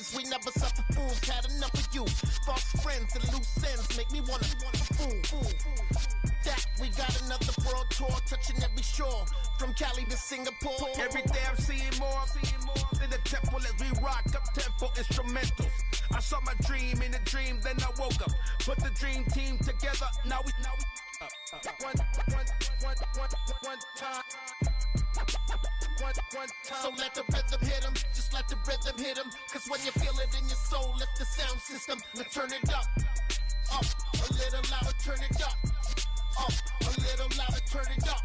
ways, we never suffer fools. Had enough of you. False friends and loose ends make me wanna fool. That we got another world tour, touching every shore, from Cali to Singapore. Every day I'm seeing more in the temple as we rock up tempo instrumentals. I saw my dream in a dream, then I woke up. Put the dream team together. Now we one time. So let the rhythm hit 'em, just let the rhythm hit 'em. Cause when you feel it in your soul, lift the sound system. Let's turn it up, a little louder, turn it up, a little louder, turn it up.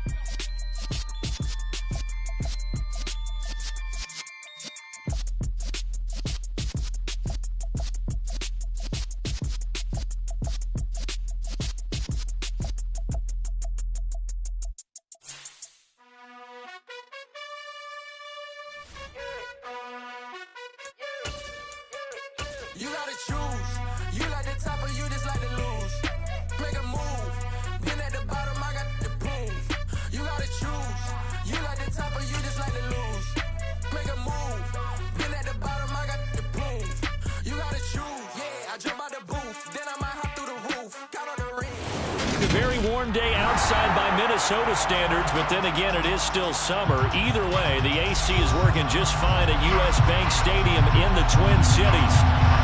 You gotta choose. You like the top or you just like to lose. Make a move. Been at the bottom, I got the proof. You gotta choose. You like the top or you just like to lose. Make a move. Been at the bottom, I got the proof. You gotta choose. Yeah, I jump out the booth. Then I might hop through the roof. Count on the ring. A very warm day outside by Minnesota standards, but then again, it is still summer. Either way, the AC is working just fine at U.S. Bank Stadium in the Twin Cities.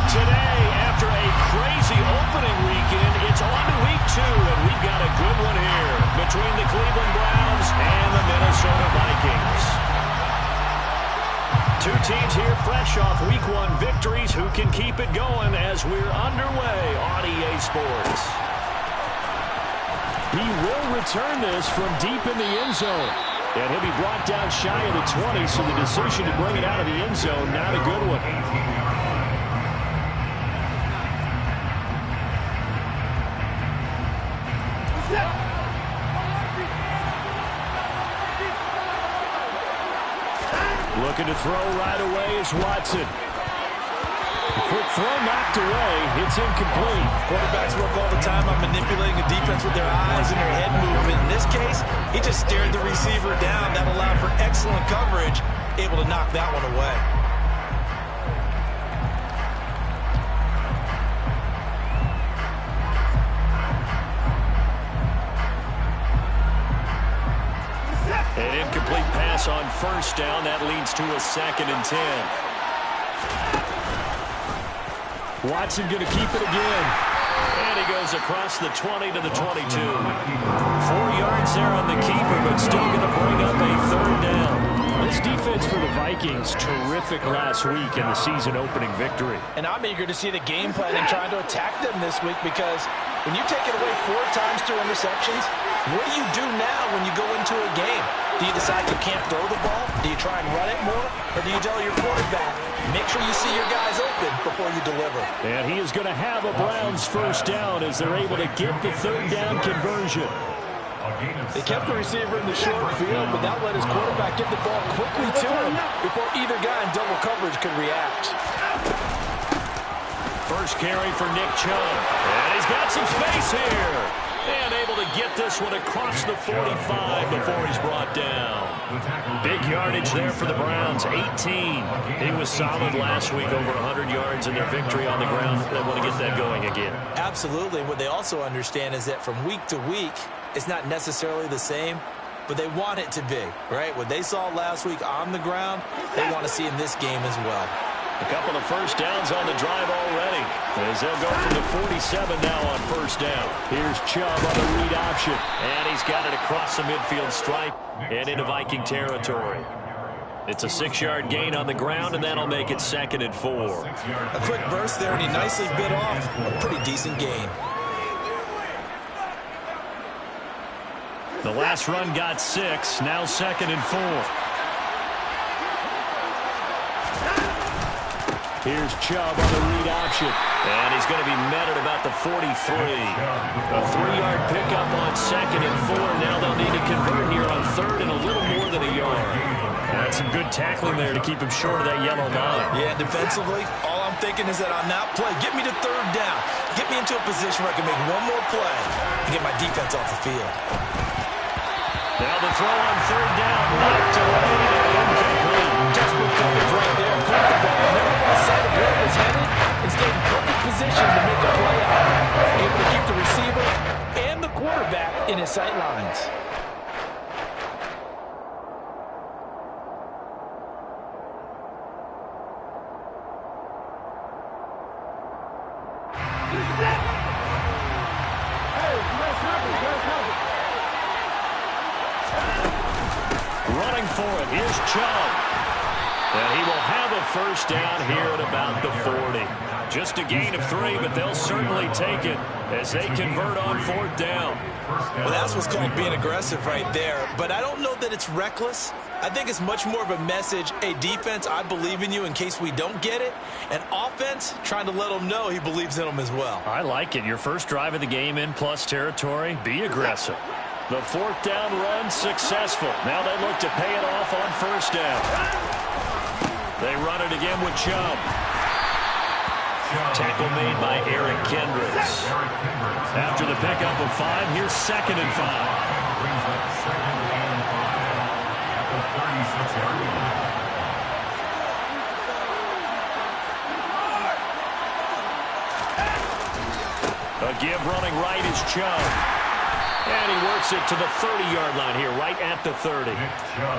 Today, after a crazy opening weekend, it's on to week 2, and we've got a good one here between the Cleveland Browns and the Minnesota Vikings. Two teams here fresh off week 1 victories. Who can keep it going as we're underway on EA Sports? He will return this from deep in the end zone. And he'll be brought down shy of the 20, so the decision to bring it out of the end zone, not a good one. Looking to throw right away is Watson. Quick throw knocked away. It's incomplete. Quarterbacks work all the time on manipulating a defense with their eyes and their head movement. In this case, he just stared the receiver down. That allowed for excellent coverage, able to knock that one away. An incomplete pass on first down. That leads to a 2nd and 10. Watson going to keep it again. And he goes across the 20 to the 22. 4 yards there on the keeper, but still going to bring up a 3rd down. This defense for the Vikings, terrific last week in the season-opening victory. And I'm eager to see the game plan and trying to attack them this week, because when you take it away 4 times through interceptions, what do you do now when you go into a game? Do you decide you can't throw the ball? Do you try and run it more? Or do you tell your quarterback, make sure you see your guys open before you deliver? And he is going to have a Browns first down as they're able to get the 3rd down conversion. They kept the receiver in the short field, but that let his quarterback get the ball quickly to him before either guy in double coverage could react. First carry for Nick Chubb. And he's got some space here. And able to get this one across the 45 before he's brought down. Big yardage there for the Browns, 18. He was solid last week, over 100 yards in their victory on the ground. They want to get that going again. Absolutely. What they also understand is that from week to week, it's not necessarily the same, but they want it to be, right? What they saw last week on the ground, they want to see in this game as well. A couple of first downs on the drive already, as they'll go from the 47 now on first down. Here's Chubb on the read option, and he's got it across the midfield stripe and into Viking territory. It's a 6-yard gain on the ground, and that'll make it 2nd and 4. A quick burst there, and he nicely bit off a pretty decent gain. The last run got 6, now 2nd and 4. Here's Chubb on the read option. And he's going to be met at about the 43. A 3-yard pickup on 2nd and 4. Now they'll need to convert here on 3rd and a little more than a yard. That's some good tackling there to keep him short of that yellow line. Yeah, defensively, all I'm thinking is that on that play, get me to 3rd down. Get me into a position where I can make one more play and get my defense off the field. Now the throw on 3rd down, knocked away and incomplete. Desperate coverage right there. Put the ball. Never lost sight of where it was the sightlines. Running for it, here's Chubb. And he will have a first down here at about the 40. Just a gain of 3, but they'll certainly take it as they convert on 4th down. Well, that's what's called being aggressive right there. But I don't know that it's reckless. I think it's much more of a message, hey, defense, I believe in you in case we don't get it. And offense, trying to let them know he believes in them as well. I like it. Your first drive of the game in plus territory, be aggressive. The 4th down run successful. Now they look to pay it off on 1st down. They run it again with Chubb. Tackle made by Eric Kendricks. After the pickup of 5, here's 2nd and 5. A give running right is Chubb. And he works it to the 30-yard line here, right at the 30.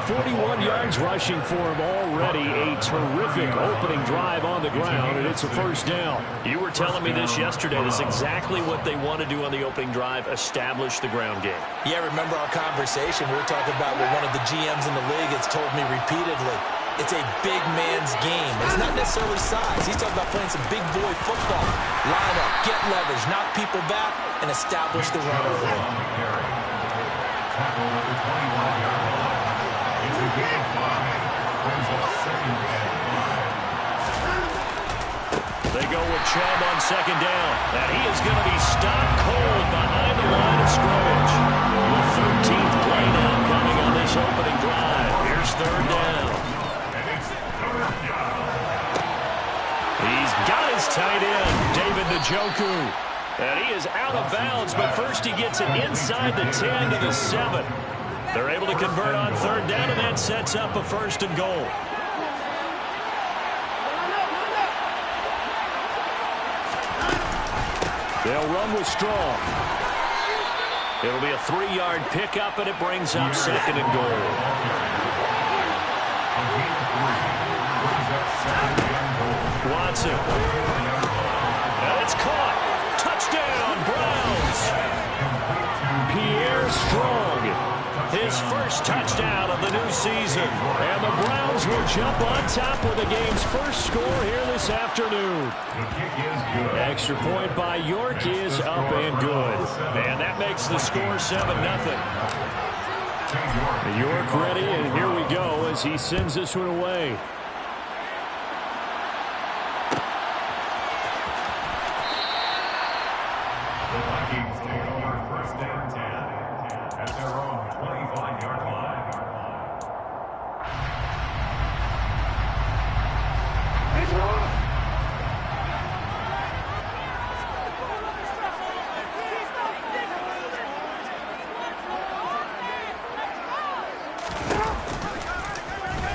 41 yards rushing for him already. A terrific opening drive on the ground, and it's a first down. You were telling me this yesterday. This is exactly what they want to do on the opening drive, establish the ground game. Yeah, remember our conversation. We were talking about what one of the GMs in the league has told me repeatedly. It's a big man's game. It's not necessarily size. He's talking about playing some big boy football. Line up, get leverage, knock people back, and establish the run over there. They go with Chubb on 2nd down. And he is going to be stopped cold behind the line of scrimmage. The 13th play now coming on this opening drive. Here's 3rd down. He's got his tight end, David Njoku. And he is out of bounds, but first he gets it inside the 10 to the 7. They're able to convert on 3rd down, and that sets up a 1st and goal. They'll run with Strong. It'll be a 3-yard pickup, and it brings up 2nd and goal. Watson. And it's caught. Touchdown, Browns. Pierre Strong. His first touchdown of the new season. And the Browns will jump on top with the game's first score here this afternoon. Extra point by York is up and good. And that makes the score 7-0. York ready, and here we go as he sends this one away. The Vikings take over 1st and 10 at their own 25-yard line.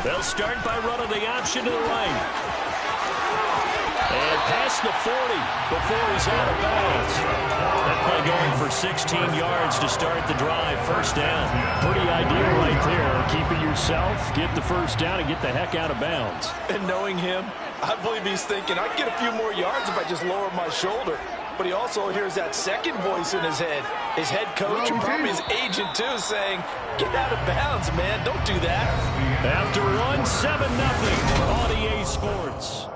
They'll start by running the option to the right. And past the 40 before he's out of bounds. That play going for 16 yards to start the drive. 1st down. Pretty ideal right there. Keep it yourself, get the 1st down, and get the heck out of bounds. And knowing him, I believe he's thinking, I can get a few more yards if I just lower my shoulder. But he also hears that second voice in his head. His head coach and probably his agent, too, saying, get out of bounds, man. Don't do that. After run, 7-0 on EA Sports.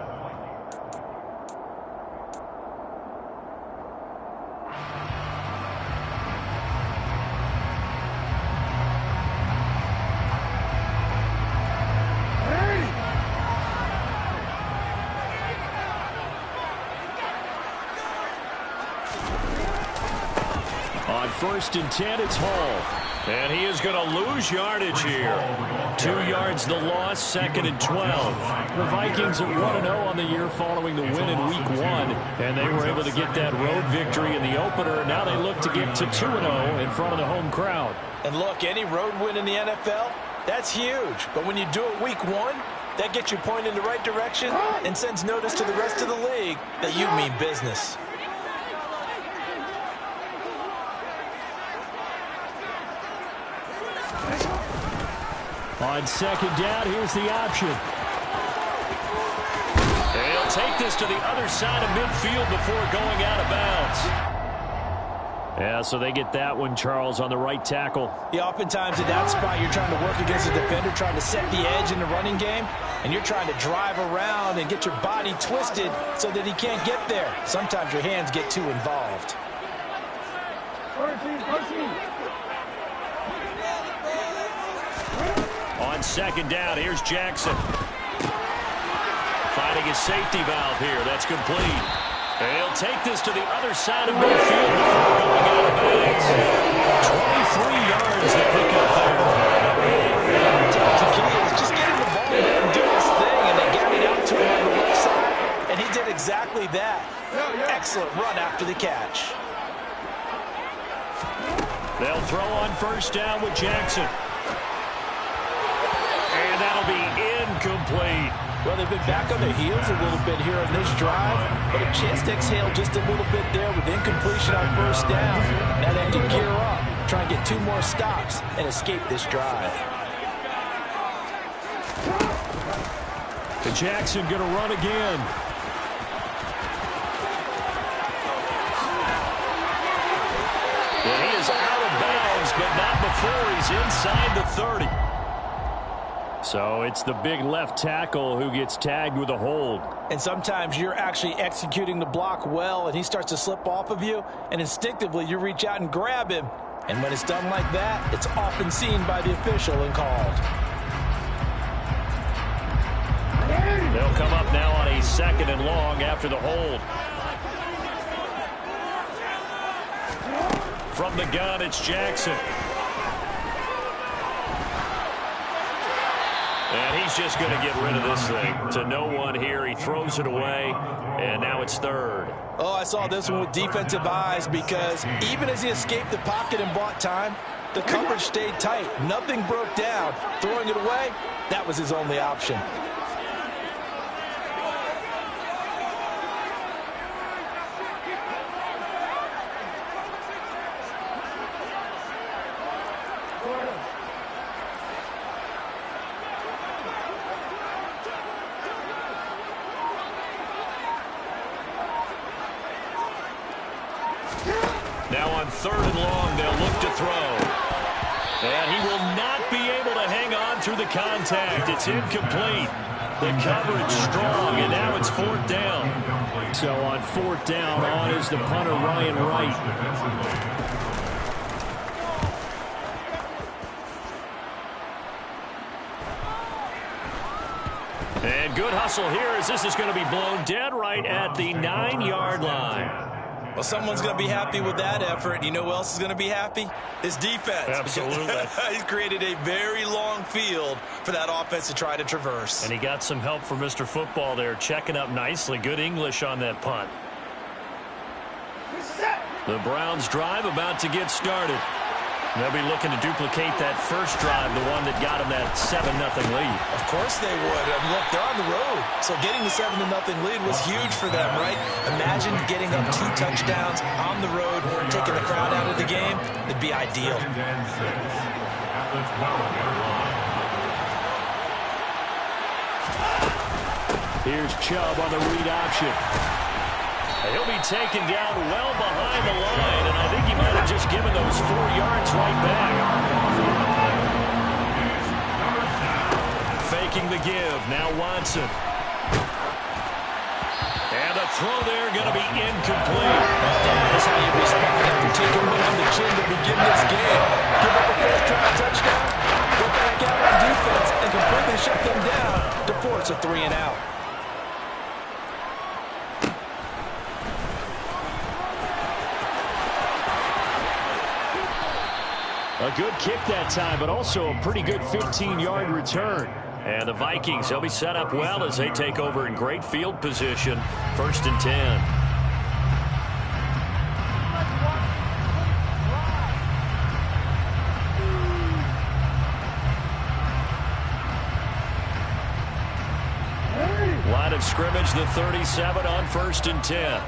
On 1st and 10, it's Hall. And he is going to lose yardage here. 2 yards the loss, 2nd and 12. The Vikings are 1-0 on the year following the win in Week 1. And they were able to get that road victory in the opener. Now they look to get to 2-0 in front of the home crowd. And look, any road win in the NFL, that's huge. But when you do it Week 1, that gets you pointed in the right direction and sends notice to the rest of the league that you mean business. On second down, here's the option. He'll take this to the other side of midfield before going out of bounds. Yeah, so they get that one, Charles, on the right tackle. Yeah, oftentimes in that spot, you're trying to work against a defender, trying to set the edge in the running game, and you're trying to drive around and get your body twisted so that he can't get there. Sometimes your hands get too involved. On second down, here's Jackson. Finding his safety valve here. That's complete. And he'll take this to the other side of midfield before going out of bounds. 23 yards to pick up there. The key is just getting the ball there and doing his thing, and they got it out to him on the left side, and he did exactly that. Excellent run after the catch. They'll throw on first down with Jackson. And that'll be incomplete. Well, they've been back on their heels a little bit here on this drive, but a chance to exhale just a little bit there with incompletion on first down. Now they have to gear up, try and get 2 more stops, and escape this drive. And Jackson going to run again. And he is out of bounds, but not before he's inside the 30. So it's the big left tackle who gets tagged with a hold. And sometimes you're actually executing the block well, and he starts to slip off of you, and instinctively you reach out and grab him. And when it's done like that, it's often seen by the official and called. They'll come up now on a 2nd and long after the hold. From the gun, it's Jackson. And he's just going to get rid of this thing. To no one here. He throws it away, and now it's 3rd. Oh, I saw this one with defensive eyes because even as he escaped the pocket and bought time, the coverage stayed tight. Nothing broke down. Throwing it away, that was his only option. Now on 3rd and long, they'll look to throw. And he will not be able to hang on through the contact. It's incomplete. The coverage strong, and now it's 4th down. So on 4th down, on is the punter, Ryan Wright. And good hustle here as this is going to be blown dead right at the 9-yard line. Well, someone's going to be happy with that effort. You know who else is going to be happy? His defense. Absolutely. He's created a very long field for that offense to try to traverse. And he got some help from Mr. Football there, checking up nicely. Good English on that punt. The Browns drive about to get started. They'll be looking to duplicate that first drive, the one that got them that 7-0 lead. Of course they would. I mean, look, they're on the road. So getting the 7-0 lead was huge for them, right? Imagine getting up 2 touchdowns on the road, taking the crowd out of the game. It'd be ideal. Here's Chubb on the read option. He'll be taken down well behind the line, and I think he might have just given those 4 yards right back. Faking the give. Now Watson. And the throw there going to be incomplete. That's how you respond after taking one on the chin to begin this game. Give up a first-drive touchdown, go back out on defense, and completely shut them down to force a 3-and-out. A good kick that time, but also a pretty good 15-yard return. And the Vikings, they'll be set up well as they take over in great field position. 1st and 10. Line of scrimmage, the 37 on 1st and 10.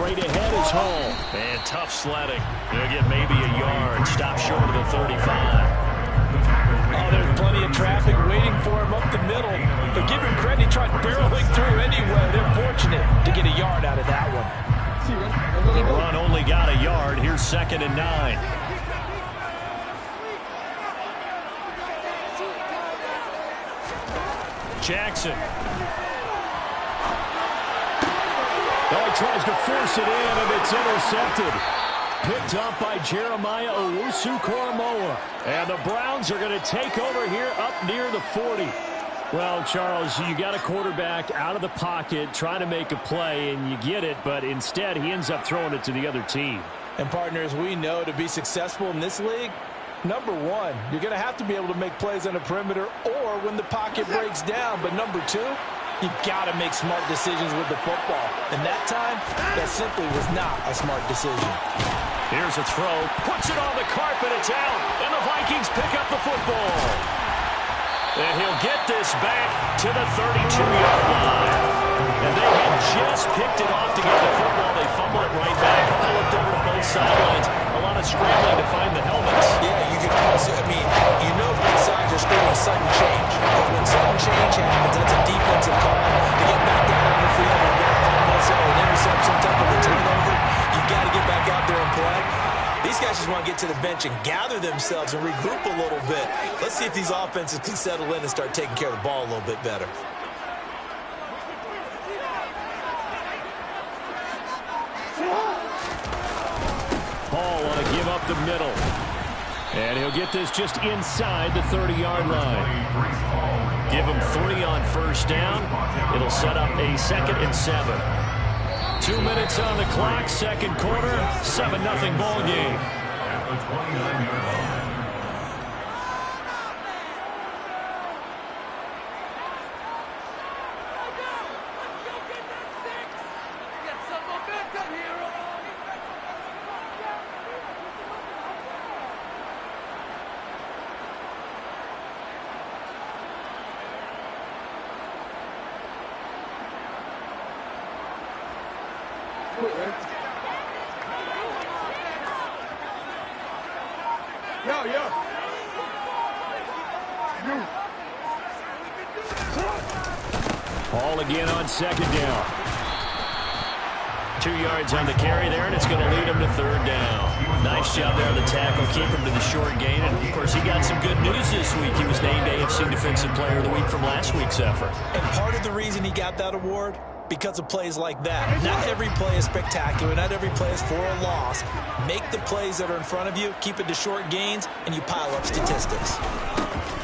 straight ahead is Hall. And tough sledding. He'll get maybe a yard. Stop short of the 35. Oh, there's plenty of traffic waiting for him up the middle. But give him credit, he tried barreling through anyway. They're fortunate to get a yard out of that one. The run only got a yard. Here's 2nd and 9. Jackson. Oh, he tries to force it in, and it's intercepted. Picked up by Jeremiah Owusu-Koramoah. And the Browns are going to take over here up near the 40. Well, Charles, you got a quarterback out of the pocket trying to make a play, and you get it, but instead he ends up throwing it to the other team. And partners, we know to be successful in this league, number one, you're going to have to be able to make plays on the perimeter or when the pocket breaks down. But number two, you've got to make smart decisions with the football. And that time, that simply was not a smart decision. Here's a throw. Puts it on the carpet. It's out. And the Vikings pick up the football. And he'll get this back to the 32-yard line. And they had just picked it off to get the football. They fumble it right back. I looked over to both sidelines. A lot of scrambling to find the helmets. Yeah, you can also, you know both sides are screaming sudden change. Because when sudden change happens, that's a defensive call. To get back out on the field and get a fumble, so an interception, type of a turnover, you've got to get back out there and play. These guys just want to get to the bench and gather themselves and regroup a little bit. Let's see if these offenses can settle in and start taking care of the ball a little bit better. Hall want to give up the middle. And he'll get this just inside the 30-yard line. Give him 3 on first down. It'll set up a 2nd and 7. 2 minutes on the clock, second quarter, 7-0 ball game. At the 29-yard line. Hall again on 2nd down. 2 yards on the carry there, and it's going to lead him to 3rd down. Nice job there on the tackle, keep him to the short gain. And, of course, he got some good news this week. He was named AFC Defensive Player of the Week from last week's effort. And part of the reason he got that award, because of plays like that. Not every play is spectacular. Not every play is for a loss. Make the plays that are in front of you, keep it to short gains, and you pile up statistics.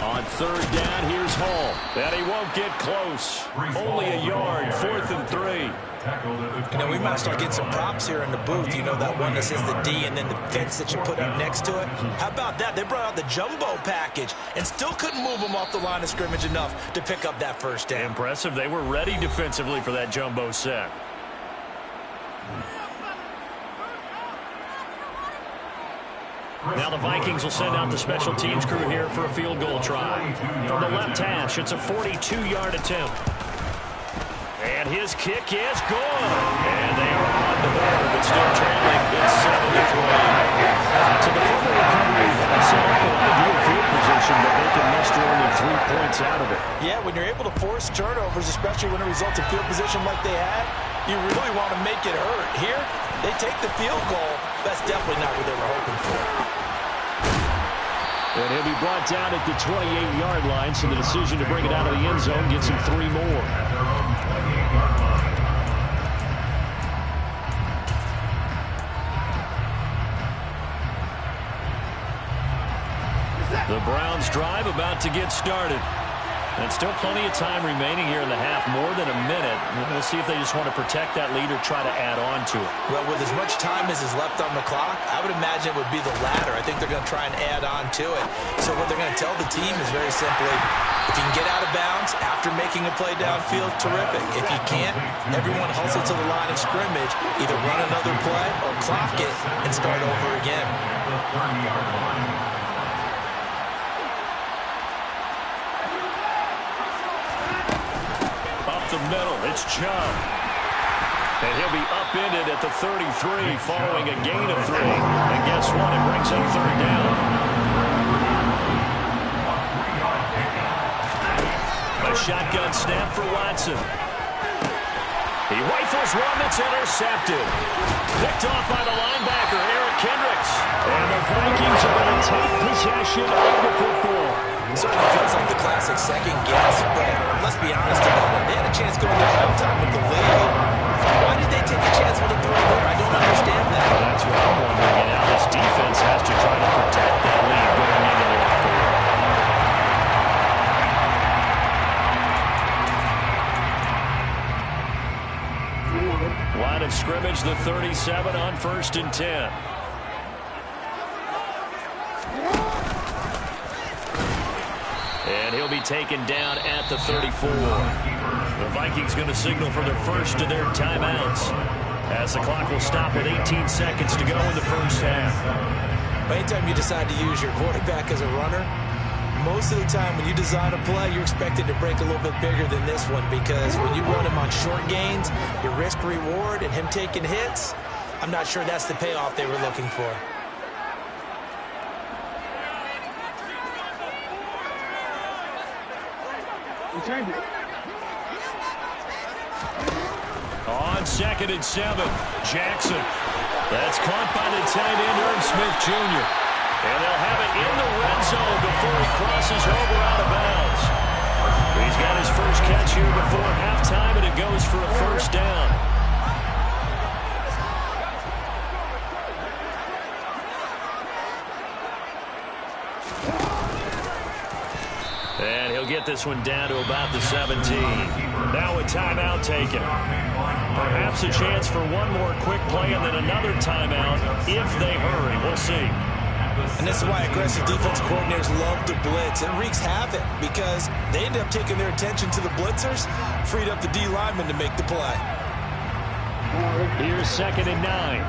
On 3rd down, here's Hall. And he won't get close. Only a yard, 4th and 3. You know, we might start getting some props here in the booth. You know, that one that says the D and then the fence that you put up next to it. How about that? They brought out the jumbo package and still couldn't move them off the line of scrimmage enough to pick up that first down. Impressive. They were ready defensively for that jumbo set. Now the Vikings will send out the special teams crew here for a field goal try. From the left hash, it's a 42-yard attempt. And his kick is good. And they are on the board, but still trailing. It's 7-3. So the fumble recovery set up in ideal field position, but they can muster only 3 points out of it. Yeah, when you're able to force turnovers, especially when it results in field position like they had, you really want to make it hurt. Here, they take the field goal. That's definitely not what they were hoping for. And he'll be brought down at the 28-yard line, so the decision to bring it out of the end zone gets him 3 more. The Browns drive about to get started. And still plenty of time remaining here in the half, more than a minute. We'll see if they just want to protect that lead or try to add on to it. Well, with as much time as is left on the clock, I would imagine it would be the latter. I think they're going to try and add on to it. So what they're going to tell the team is very simply, if you can get out of bounds after making a play downfield, terrific. If you can't, everyone hustle to the line of scrimmage, either run another play or clock it and start over again. The 30-yard line. The middle, it's Chubb. And he'll be upended at the 33 following a gain of 3. And guess what? It brings up third down. A shotgun snap for Watson. He rifles one that's intercepted. Picked off by the linebacker, Eric Kendricks. And the Vikings are going to take possession of the football. Certainly feels like the classic second guess, but let's be honest about it. They had a chance going to halftime with the lead. Why did they take a chance with a throw there? I don't understand that. Well, that's what I'm wondering. And now this defense has to try to protect that lead going into the locker room. Line of scrimmage, the 37 on 1st and 10. And he'll be taken down at the 34. The Vikings going to signal for their first of their timeouts as the clock will stop with 18 seconds to go in the first half. Anytime you decide to use your quarterback as a runner, most of the time when you design a play, you're expected to break a little bit bigger than this one, because when you run him on short gains, your risk-reward and him taking hits, I'm not sure that's the payoff they were looking for. On 2nd and 7, Jackson. That's caught by the tight end, Irv Smith Jr. And they'll have it in the red zone before he crosses over out of bounds. He's got his first catch here before halftime, and it goes for a first down. And he'll get this one down to about the 17. Now a timeout taken. Perhaps a chance for one more quick play and then another timeout if they hurry. We'll see. And this is why aggressive defense coordinators love to blitz. It wreaks havoc because they end up taking their attention to the blitzers, freed up the D lineman to make the play. Here's 2nd and 9.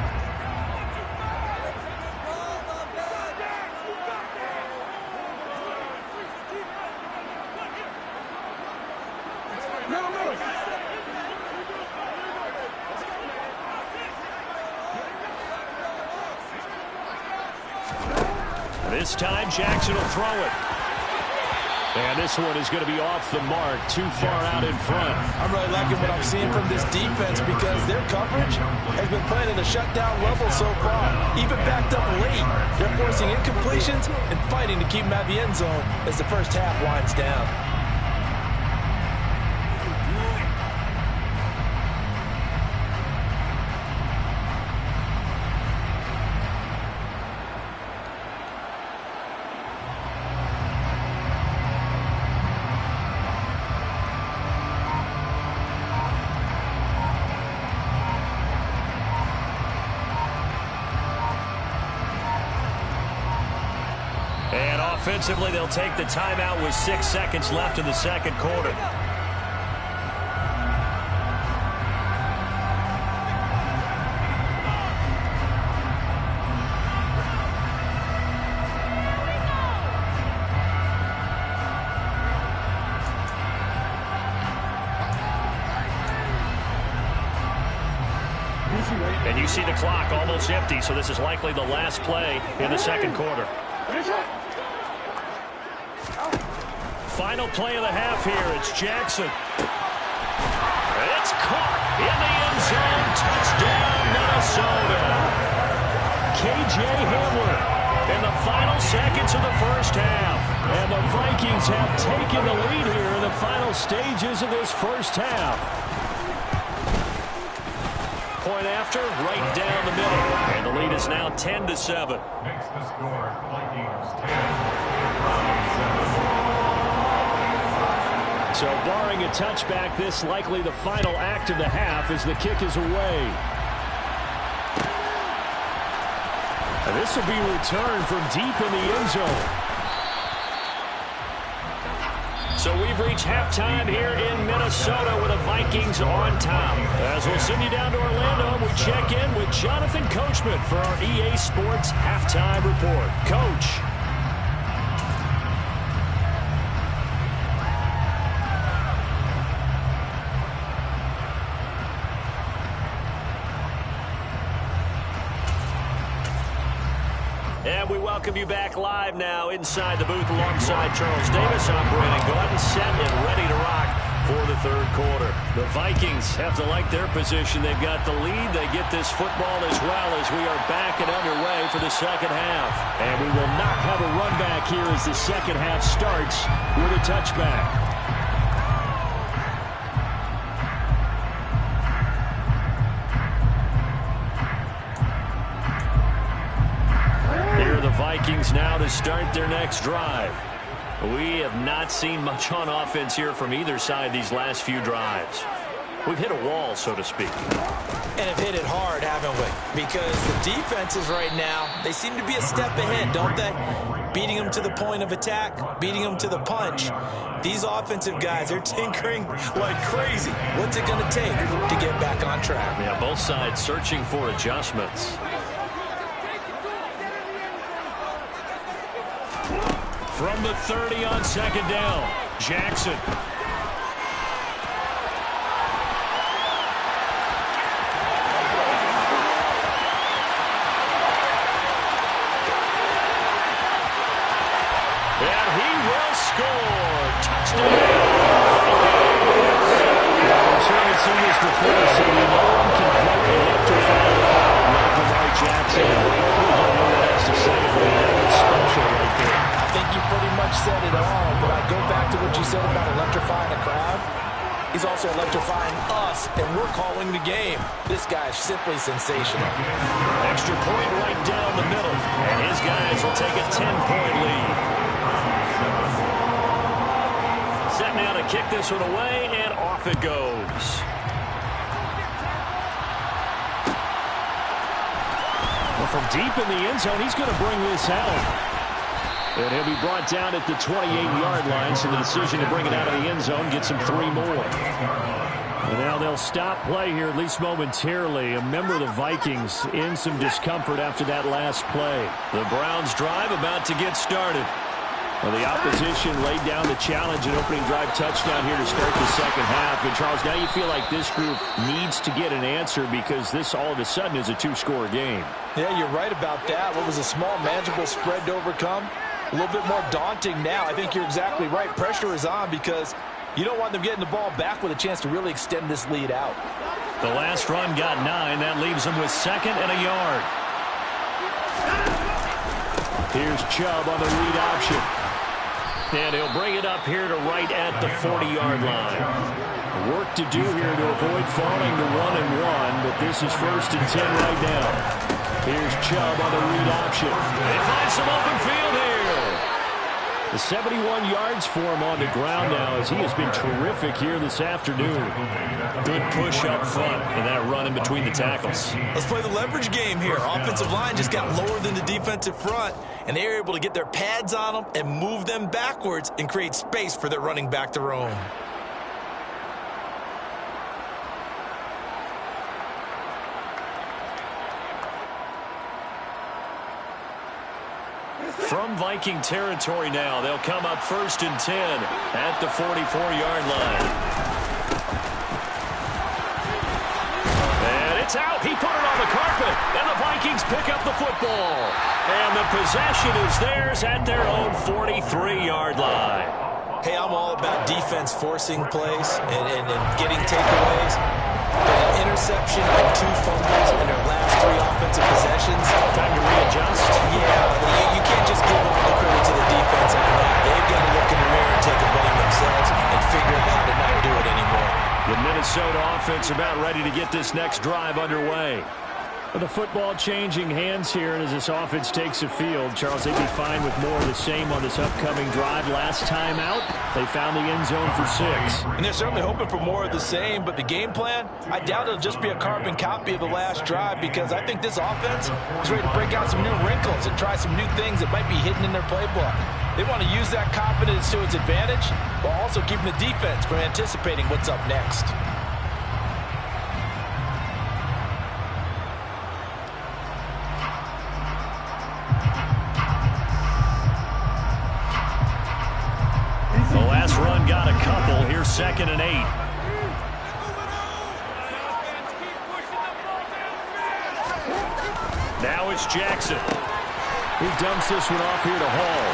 This time, Jackson will throw it. And this one is going to be off the mark, too far out in front. I'm really liking what I'm seeing from this defense because their coverage has been playing at a shutdown level so far. Even backed up late, they're forcing incompletions and fighting to keep them out of the end zone as the first half winds down. Offensively, they'll take the timeout with 6 seconds left in the second quarter. And you see the clock almost empty, so this is likely the last play in the second quarter. Final play of the half here. It's Jackson. It's caught in the end zone. Touchdown, Minnesota. K.J. Hamler in the final seconds of the first half. And the Vikings have taken the lead here in the final stages of this first half. Point after, right down the middle. And the lead is now 10-7. Makes the score, Vikings 10. So barring a touchback, this likely the final act of the half as the kick is away. And this will be returned from deep in the end zone. So we've reached halftime here in Minnesota with the Vikings on top. As we'll send you down to Orlando, we check in with Jonathan Coachman for our EA Sports Halftime Report. Coach. And we welcome you back live now inside the booth alongside Charles Davis. I'm Brandon Gaudin, set and ready to rock for the third quarter. The Vikings have to like their position. They've got the lead. They get this football as well as we are back and underway for the second half. And we will not have a run back here as the second half starts with a touchback. Vikings now to start their next drive. We have not seen much on offense here from either side these last few drives. We've hit a wall, so to speak. And have hit it hard, haven't we? Because the defenses right now, they seem to be a step ahead, don't they? Beating them to the point of attack, beating them to the punch. These offensive guys, they're tinkering like crazy. What's it going to take to get back on track? Yeah, both sides searching for adjustments. From the 30 on second down, Jackson. And he will score. Touchdown. I'm sure we've seen this before, so we know one can quite electrify a crowd like Lamar Jackson. We don't know what else to say, but it's special right there. I think you pretty much said it all, but I go back to what you said about electrifying a crowd. He's also electrifying us, and we're calling the game. This guy's simply sensational. Extra point right down the middle, and his guys will take a 10-point lead. Set now to kick this one away, and off it goes. Well, from deep in the end zone, he's going to bring this out. And he'll be brought down at the 28-yard line, so the decision to bring it out of the end zone gets him 3 more. And now they'll stop play here, at least momentarily. A member of the Vikings in some discomfort after that last play. The Browns drive about to get started. Well, the opposition laid down the challenge and opening drive touchdown here to start the second half. And, Charles, now you feel like this group needs to get an answer because this all of a sudden is a 2-score game. Yeah, you're right about that. What was a small, manageable spread to overcome? A little bit more daunting now. I think you're exactly right. Pressure is on because you don't want them getting the ball back with a chance to really extend this lead out. The last run got 9. That leaves them with 2nd and a yard. Here's Chubb on the read option. And he'll bring it up here to right at the 40-yard line. Work to do here to avoid falling to 1-1, but this is 1st and 10 right now. Here's Chubb on the read option. They find some open field here. The 71 yards for him on the ground now as he has been terrific here this afternoon. Good push up front and that run in between the tackles. Let's play the leverage game here. Offensive line just got lower than the defensive front, and they were able to get their pads on them and move them backwards and create space for their running back to roam. From Viking territory now, they'll come up 1st and 10 at the 44-yard line. And it's out. He put it on the carpet, and the Vikings pick up the football. And the possession is theirs at their own 43-yard line. Hey, I'm all about defense forcing plays and getting takeaways. But an interception and 2 fumbles in their last 3 offensive possessions. Time to readjust. Yeah, you can't just give all the credit to the defense on that. They've got to look in the mirror and take a blame themselves and figure out how to not do it anymore. The Minnesota offense about ready to get this next drive underway. With the football changing hands here, and as this offense takes the field, Charles, they'd be fine with more of the same on this upcoming drive. Last time out, they found the end zone for 6. And they're certainly hoping for more of the same, but the game plan, I doubt it'll just be a carbon copy of the last drive because I think this offense is ready to break out some new wrinkles and try some new things that might be hidden in their playbook. They want to use that confidence to its advantage while also keeping the defense from anticipating what's up next. The last run got a couple. Here's 2nd and 8. Now it's Jackson. He dumps this one off here to Hall.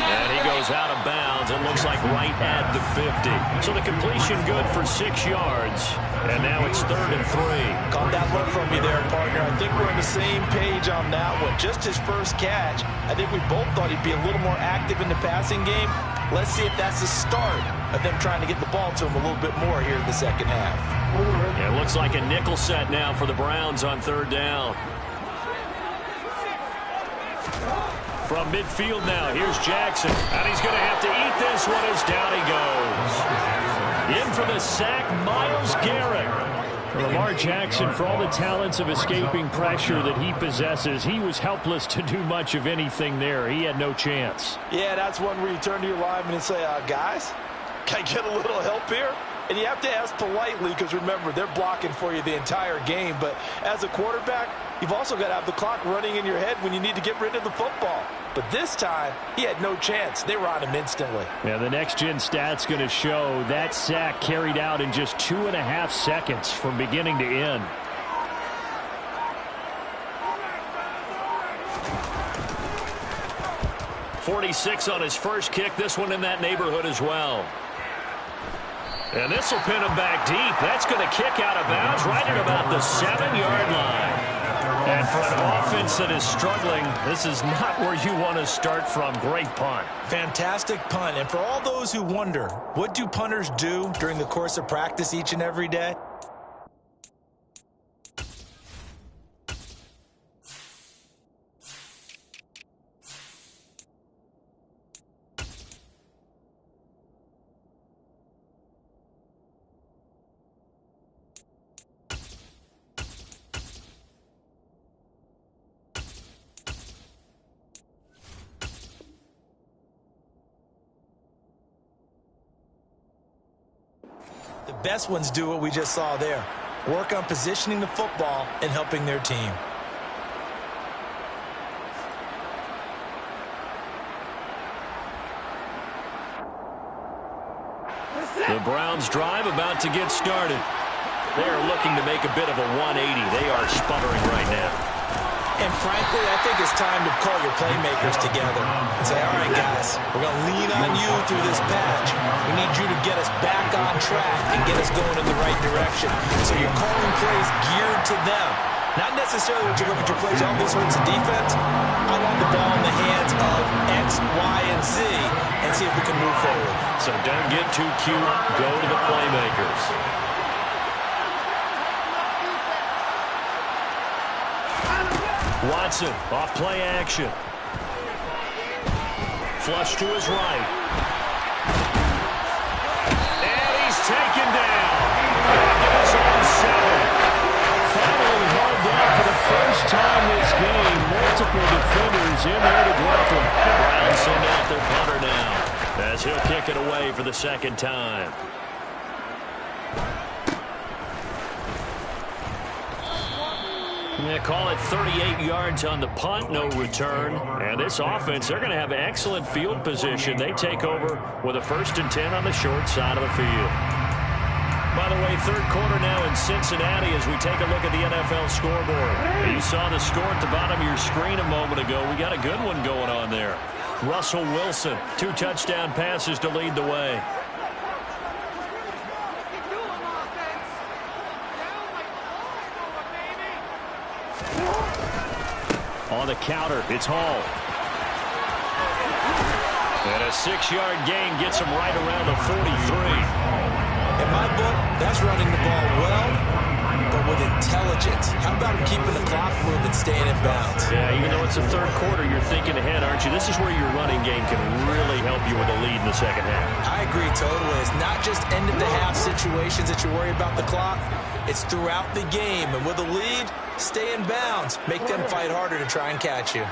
And he goes out of bounds. It looks like right at the 50. So the completion good for 6 yards. And now it's 3rd and 3. Caught that look from you there, partner. I think we're on the same page on that one. Just his first catch. I think we both thought he'd be a little more active in the passing game. Let's see if that's the start of them trying to get the ball to him a little bit more here in the second half. It looks like a nickel set now for the Browns on 3rd down. From midfield now, here's Jackson. And he's going to have to eat this one as down he goes. In for the sack, Myles Garrett. Lamar Jackson, for all the talents of escaping pressure that he possesses, he was helpless to do much of anything there. He had no chance. Yeah, that's one where you turn to your lineman and say, guys, can I get a little help here? And you have to ask politely because, remember, they're blocking for you the entire game. But as a quarterback, you've also got to have the clock running in your head when you need to get rid of the football. But this time, he had no chance. They were on him instantly. Yeah, the next-gen stat's going to show that sack carried out in just 2.5 seconds from beginning to end. .46 on his first kick. This one in that neighborhood as well. And this will pin him back deep. That's going to kick out of bounds right at about the 7-yard line. And for an offense that is struggling, this is not where you want to start from. Great punt. Fantastic punt. And for all those who wonder, what do punters do during the course of practice each and every day? The best ones do what we just saw there. Work on positioning the football and helping their team. The Browns drive about to get started. They are looking to make a bit of a 180. They are sputtering right now. And frankly, I think it's time to call your playmakers together and say, all right, guys, we're going to lean on you through this patch. We need you to get us back on track and get us going in the right direction. So you're calling plays geared to them. Not necessarily when you look at your plays, oh, this hurts the defense. I want the ball in the hands of X, Y, and Z and see if we can move forward. So don't get too cute. Go to the playmakers. Watson, off play action. Flush to his right. And he's taken down. And it is on 7. Finally hauled down for the first time this game. Multiple defenders in there to drop him. The Browns send out their punter now as he'll kick it away for the second time. They call it 38 yards on the punt, no return. And this offense, they're going to have excellent field position. They take over with a 1st and 10 on the short side of the field. By the way, 3rd quarter now in Cincinnati as we take a look at the NFL scoreboard. You saw the score at the bottom of your screen a moment ago. We got a good one going on there. Russell Wilson, 2 touchdown passes to lead the way. On the counter, it's Hall. And a 6-yard gain gets him right around the 43. In my book, that's running the ball well, but with intelligence. How about him keeping the clock moving, staying in bounds? Yeah, even though it's the 3rd quarter, you're thinking ahead, aren't you? This is where your running game can really help you with a lead in the second half. I agree totally. It's not just end-of-the-half situations that you worry about the clock. It's throughout the game. And with a lead, stay in bounds. Make them fight harder to try and catch you.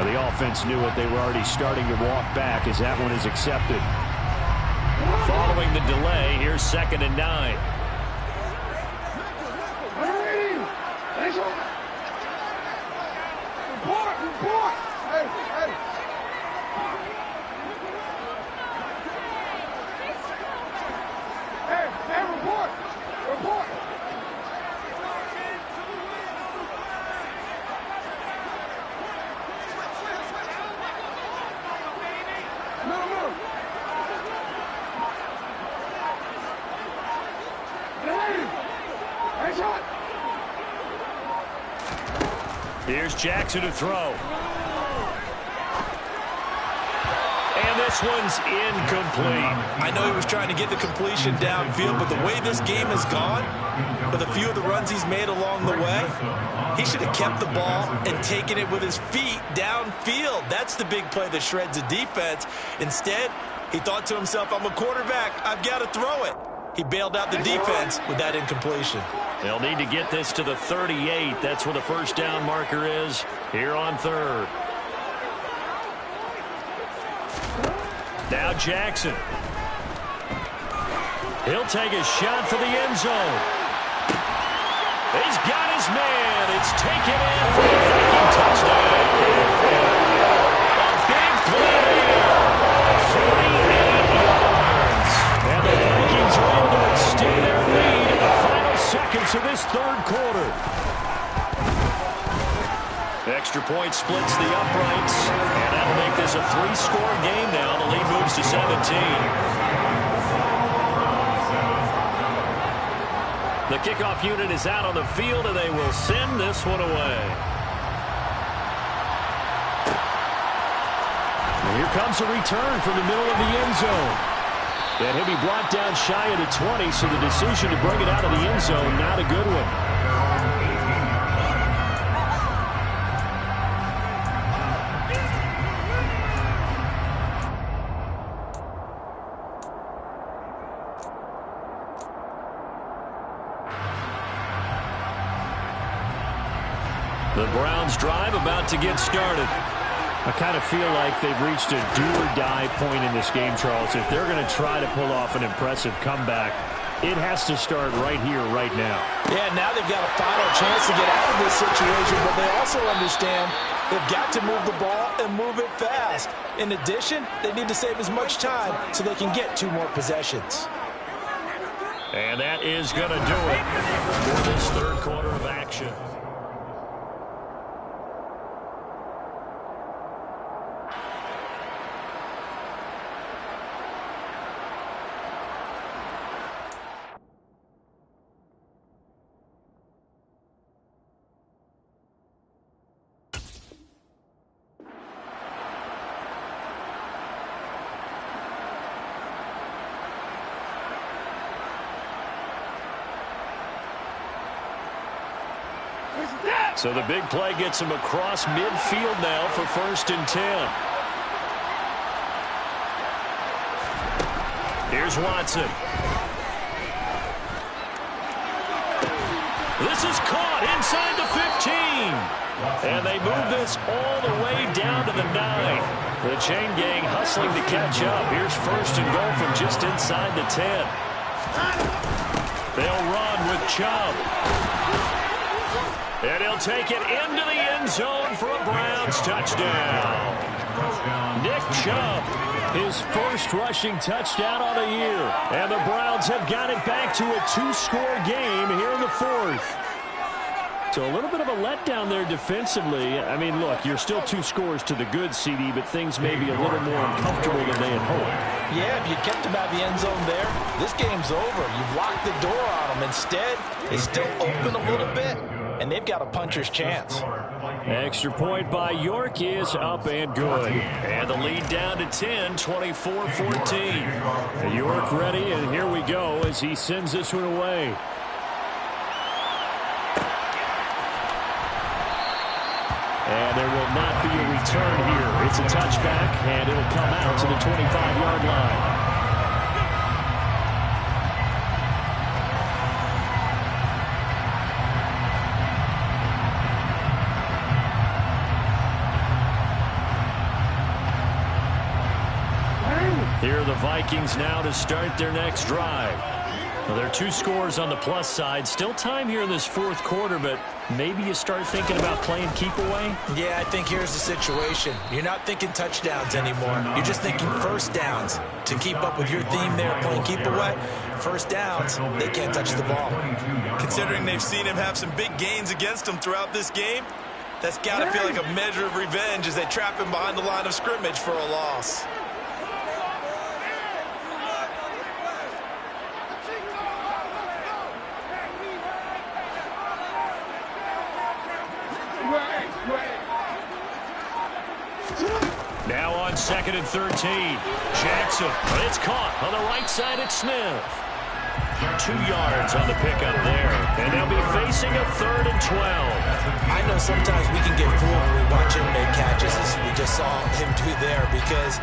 The offense knew it. They were already starting to walk back as that one is accepted. Following the delay, here's 2nd and 9. Here's Jackson to throw. And this one's incomplete. I know he was trying to get the completion downfield, but the way this game has gone, with a few of the runs he's made along the way, he should have kept the ball and taken it with his feet downfield. That's the big play that shreds the defense. Instead, he thought to himself, I'm a quarterback, I've got to throw it. He bailed out the defense with that incompletion. They'll need to get this to the 38. That's where the first down marker is here on third. Now Jackson. He'll take a shot for the end zone. He's got his man. It's taken in for the Viking touchdown. A big play there. 48 yards. And the Vikings are able to extend their lead in the final seconds of this third quarter. Extra point splits the uprights, and that'll make this a 3-score game now. The lead moves to 17. The kickoff unit is out on the field, and they will send this one away. And here comes a return from the middle of the end zone. And he'll be brought down shy of the 20, so the decision to bring it out of the end zone, not a good one. The Browns drive about to get started. I kind of feel like they've reached a do-or-die point in this game, Charles. If they're going to try to pull off an impressive comeback, it has to start right here, right now. Yeah, now they've got a final chance to get out of this situation, but they also understand they've got to move the ball and move it fast. In addition, they need to save as much time so they can get 2 more possessions. And that is going to do it for this third quarter of action. So the big play gets him across midfield now for 1st and 10. Here's Watson. This is caught inside the 15. And they move this all the way down to the 9. The chain gang hustling to catch up. Here's 1st and goal from just inside the 10. They'll run with Chubb. And he'll take it into the end zone for a Browns touchdown. Nick Chubb, his first rushing touchdown on the year. And the Browns have got it back to a 2-score game here in the 4th. So a little bit of a letdown there defensively. I mean, look, you're still 2 scores to the good, CD, but things may be a little more uncomfortable than they had hoped. Yeah, if you kept them out of the end zone there, this game's over. You've locked the door on them. Instead, it's still open a little bit, and they've got a puncher's chance. Extra point by York is up and good. And the lead down to 10, 24-14. York ready, and here we go as he sends this one away. And there will not be a return here. It's a touchback, and it'll come out to the 25-yard line. Here are the Vikings now to start their next drive. Well, there are 2 scores on the plus side. Still time here in this 4th quarter, but maybe you start thinking about playing keep away? Yeah, I think here's the situation. You're not thinking touchdowns anymore. You're just thinking first downs. To keep up with your theme there, playing keep away, first downs, they can't touch the ball. Considering they've seen him have some big gains against them throughout this game, that's got to feel like a measure of revenge as they trap him behind the line of scrimmage for a loss. Right. Now on 2nd and 13. Jackson. It's caught on the right side at Smith. 2 yards on the pickup there. And they'll be facing a 3rd and 12. I know sometimes we can get fooled when we watch him make catches, as we just saw him do there, because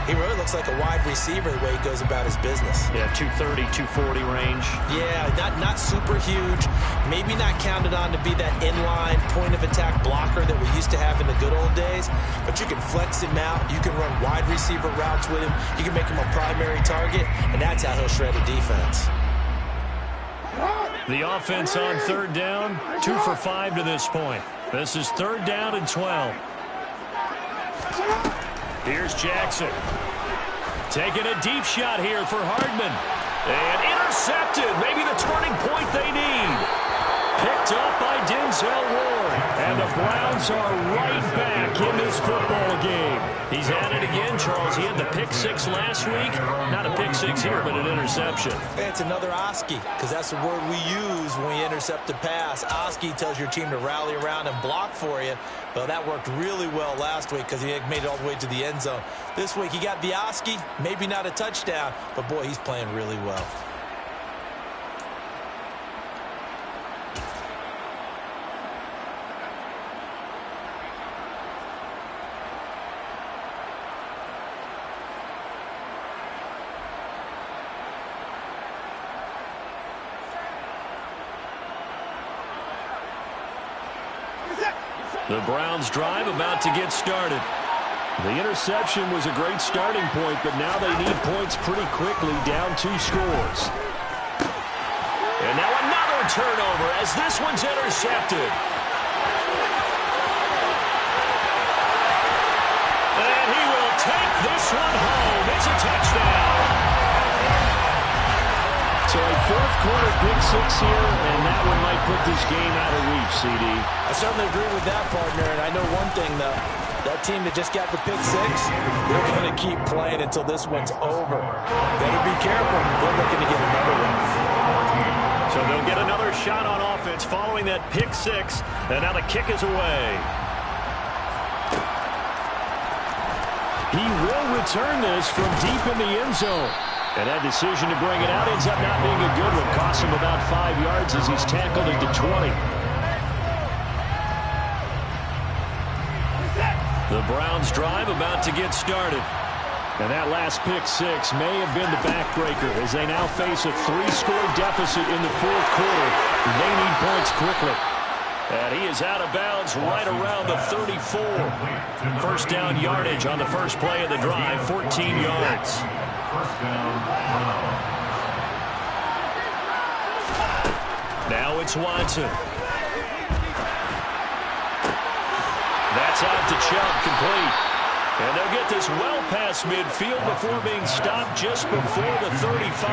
he really looks like a wide receiver the way he goes about his business. Yeah, 230, 240 range. Yeah, not super huge. Maybe not counted on to be that inline point-of-attack blocker that we used to have in the good old days. But you can flex him out. You can run wide receiver routes with him. You can make him a primary target, and that's how he'll shred a defense. The offense on 3rd down, 2 for 5 to this point. This is 3rd down and 12. Here's Jackson. Taking a deep shot here for Hardman. And intercepted. Maybe the turning point they need. Picked up by Denzel Ward. And the Browns are right back in this football game. He's at it again, Charles. He had the pick 6 last week. Not a pick 6 here, but an interception. It's another Oski, because that's the word we use when we intercept a pass. Oski tells your team to rally around and block for you. Well, that worked really well last week because he made it all the way to the end zone. This week he got the Oski, maybe not a touchdown, but boy, he's playing really well. The Browns drive about to get started. The interception was a great starting point, but now they need points pretty quickly, down 2 scores. And now another turnover as this one's intercepted. And he will take this one home. It's a touchdown. So a 4th quarter pick 6 here, and that one might put this game out of reach, CD. I certainly agree with that, partner, and I know one thing, though. That team that just got the pick 6, they're going to keep playing until this one's over. Better be careful. They're looking to get another one. So they'll get another shot on offense following that pick 6, and now the kick is away. He will return this from deep in the end zone. And that decision to bring it out ends up not being a good one. Costs him about 5 yards as he's tackled into 20. The Browns drive about to get started. And that last pick 6 may have been the backbreaker as they now face a 3-score deficit in the 4th quarter. They need points quickly. And he is out of bounds right around the 34. First down yardage on the first play of the drive, 14 yards. First down. Now it's Watson. That's out to Chubb, complete. And they'll get this well past midfield before being stopped just before the 35.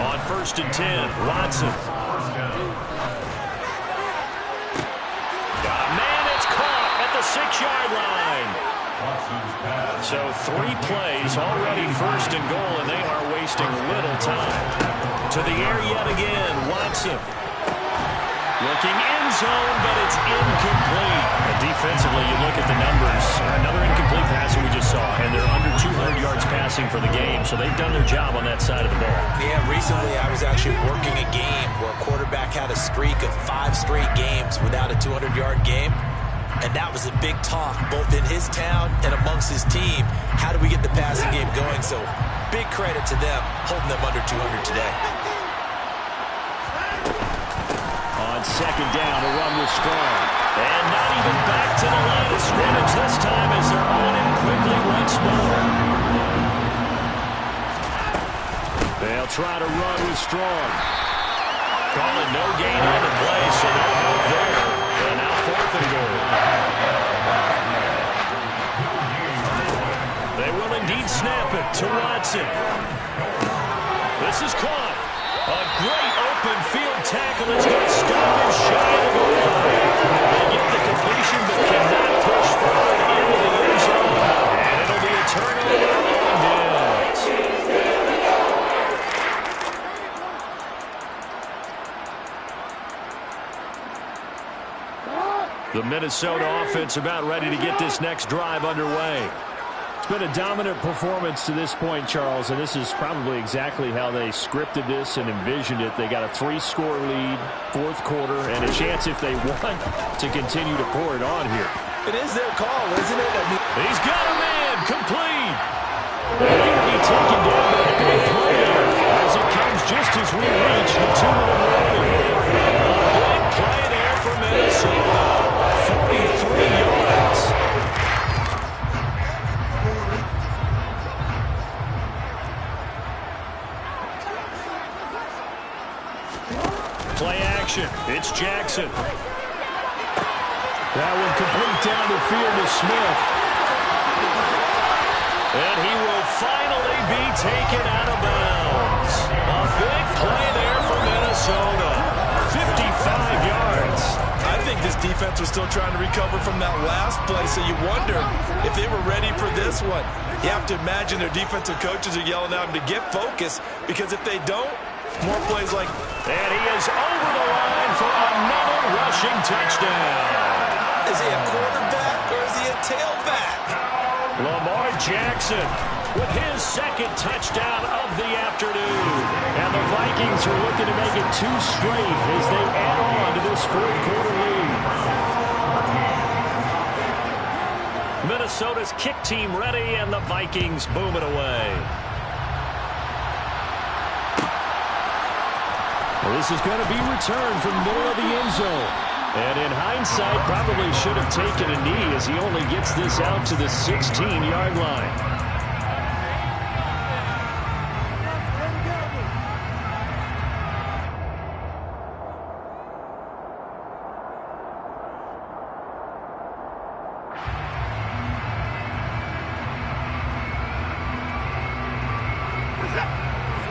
On 1st and 10, Watson. Man, it's caught at the 6-yard line. So 3 plays, already 1st and goal, and they are wasting little time. To the air yet again, Watson. Looking end zone, but it's incomplete. And defensively, you look at the numbers. Another incomplete pass that we just saw, and they're under 200 yards passing for the game, so they've done their job on that side of the ball. Yeah, recently I was actually working a game where a quarterback had a streak of 5 straight games without a 200-yard game. And that was a big talk, both in his town and amongst his team. How do we get the passing game going? So big credit to them, holding them under 200 today. On 2nd down, a run with Strong. And not even back to the line of scrimmage this time as they're on him quickly once more. They'll try to run with Strong. Calling no gain on the play, so no help there. And now 4th and goal. They will indeed snap it to Watson. This is caught. A great open field tackle is going to stop him shy of the line. They get the completion but cannot push forward into the end zone. And it'll be a turnover on downs. The Minnesota offense about ready to get this next drive underway. It's been a dominant performance to this point, Charles, and this is probably exactly how they scripted this and envisioned it. They got a 3-score lead, fourth quarter, and a chance if they want to continue to pour it on here. It is their call, isn't it? He's got a man complete. And he'll be taken down by a big play as it comes just as we reach the 2-minute warning. A big play there for Minnesota. 43 yards. Play action. It's Jackson. That one complete down the field to Smith. And he will finally be taken out of bounds. A big play there for Minnesota. 55 yards. I think this defense was still trying to recover from that last play, so you wonder if they were ready for this one. You have to imagine their defensive coaches are yelling at them to get focused, because if they don't, more plays like... And he is over the line for another rushing touchdown. Is he a quarterback or is he a tailback? Lamar Jackson with his second touchdown of the afternoon. And the Vikings are looking to make it 2 straight as they add on to this fourth quarter lead. Minnesota's kick team ready, and the Vikings boom it away. Well, this is going to be returned from the middle of the end zone. And in hindsight, probably should have taken a knee as he only gets this out to the 16-yard line.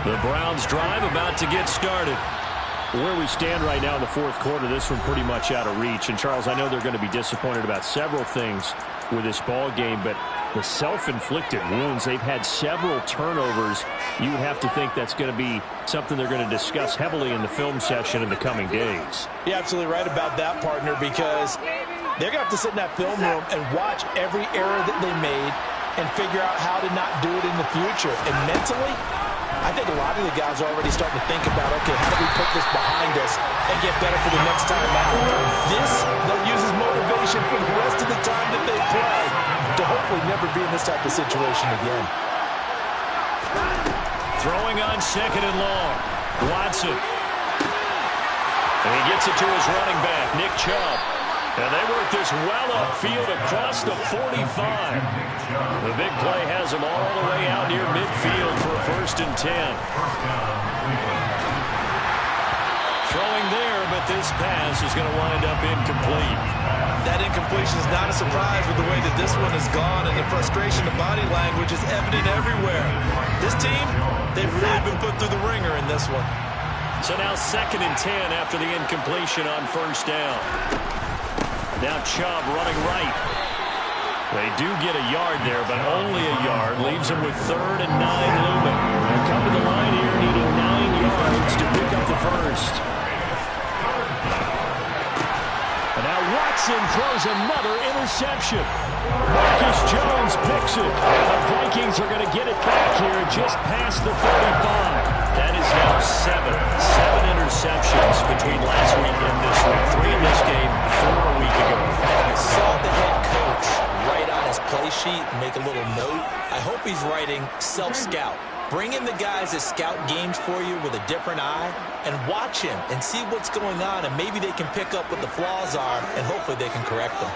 The Browns drive about to get started. Where we stand right now in the fourth quarter, this one pretty much out of reach. And, Charles, I know they're going to be disappointed about several things with this ball game, but the self-inflicted wounds, they've had several turnovers. You would have to think that's going to be something they're going to discuss heavily in the film session in the coming days. You're absolutely right about that, partner, because they're going to have to sit in that film room and watch every error that they made and figure out how to not do it in the future. And mentally, I think a lot of the guys are already starting to think about, okay, how do we put this behind us and get better for the next time out? This, they'll use as motivation for the rest of the time that they play to hopefully never be in this type of situation again. Throwing on second and long. Watson. And he gets it to his running back, Nick Chubb. And they work this well upfield across the 45. The big play has them all the way out near midfield for a 1st and 10. Throwing there, but this pass is going to wind up incomplete. That incompletion is not a surprise with the way that this one has gone, and the frustration, the body language is evident everywhere. This team, they've really been put through the ringer in this one. So now 2nd and 10 after the incompletion on 1st down. Now Chubb running right. They do get a yard there, but only a yard. Leaves them with 3rd and 9 looming. They'll come to the line here needing 9 yards to pick up the first. And now Watson throws another interception. Marcus Jones picks it. The Vikings are going to get it back here just past the 35. That is now 7 interceptions between last week and this week. 3 in this game, 4 a week ago. I saw the head coach write on his play sheet, make a little note. I hope he's writing self-scout. Bring in the guys that scout games for you with a different eye and watch him and see what's going on, and maybe they can pick up what the flaws are, and hopefully they can correct them.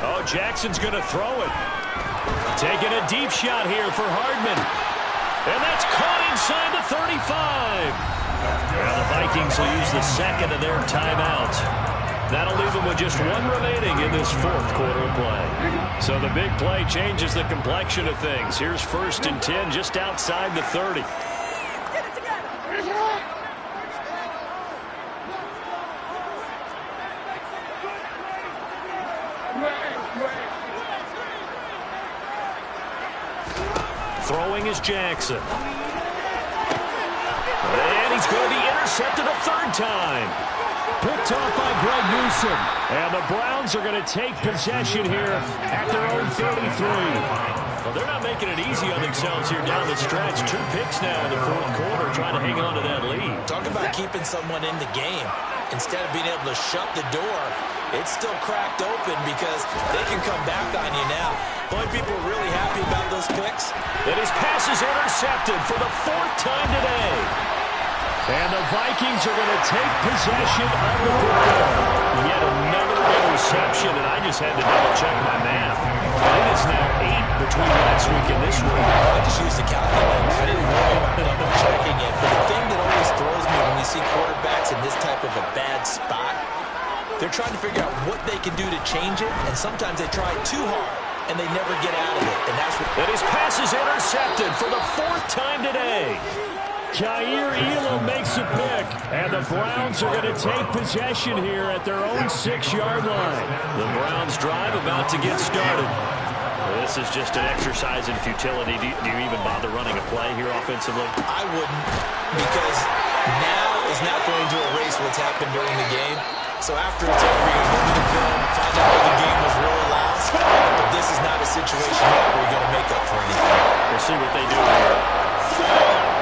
Oh, Jackson's going to throw it. Taking a deep shot here for Hardman. And that's caught inside the 35. Well, the Vikings will use the 2nd of their timeouts. That'll leave them with just 1 remaining in this 4th quarter of play. So the big play changes the complexion of things. Here's 1st and 10 just outside the 30. Throwing is Jackson. And he's going to be intercepted a third time. Picked off by Greg Newsome. And the Browns are going to take possession here at their own 33. Well, they're not making it easy on themselves here down the stretch. 2 picks now in the fourth quarter, trying to hang on to that lead. Talk about keeping someone in the game. Instead of being able to shut the door, it's still cracked open because they can come back on you now. The only people really happy about those picks. And his pass is intercepted for the 4th time today. And the Vikings are going to take possession of the football. Yet another interception, and I just had to double-check my math. It is now 8 between last week and this week. I just used the calculator. I didn't worry about double-checking it. But the thing that always throws me when we see quarterbacks in this type of a bad spot, they're trying to figure out what they can do to change it, and sometimes they try too hard, and they never get out of it. And that's what... And his pass is intercepted for the 4th time today. Kaiir Elam makes a pick, and the Browns are going to take possession here at their own 6-yard line. The Browns drive about to get started. This is just an exercise in futility. Do you even bother running a play here offensively? I wouldn't, because now is not going to erase what's happened during the game. So after it's over, you're going to look at the film, find out where the game was really lost. But this is not a situation yet where you're going to make up for anything. We'll see what they do here.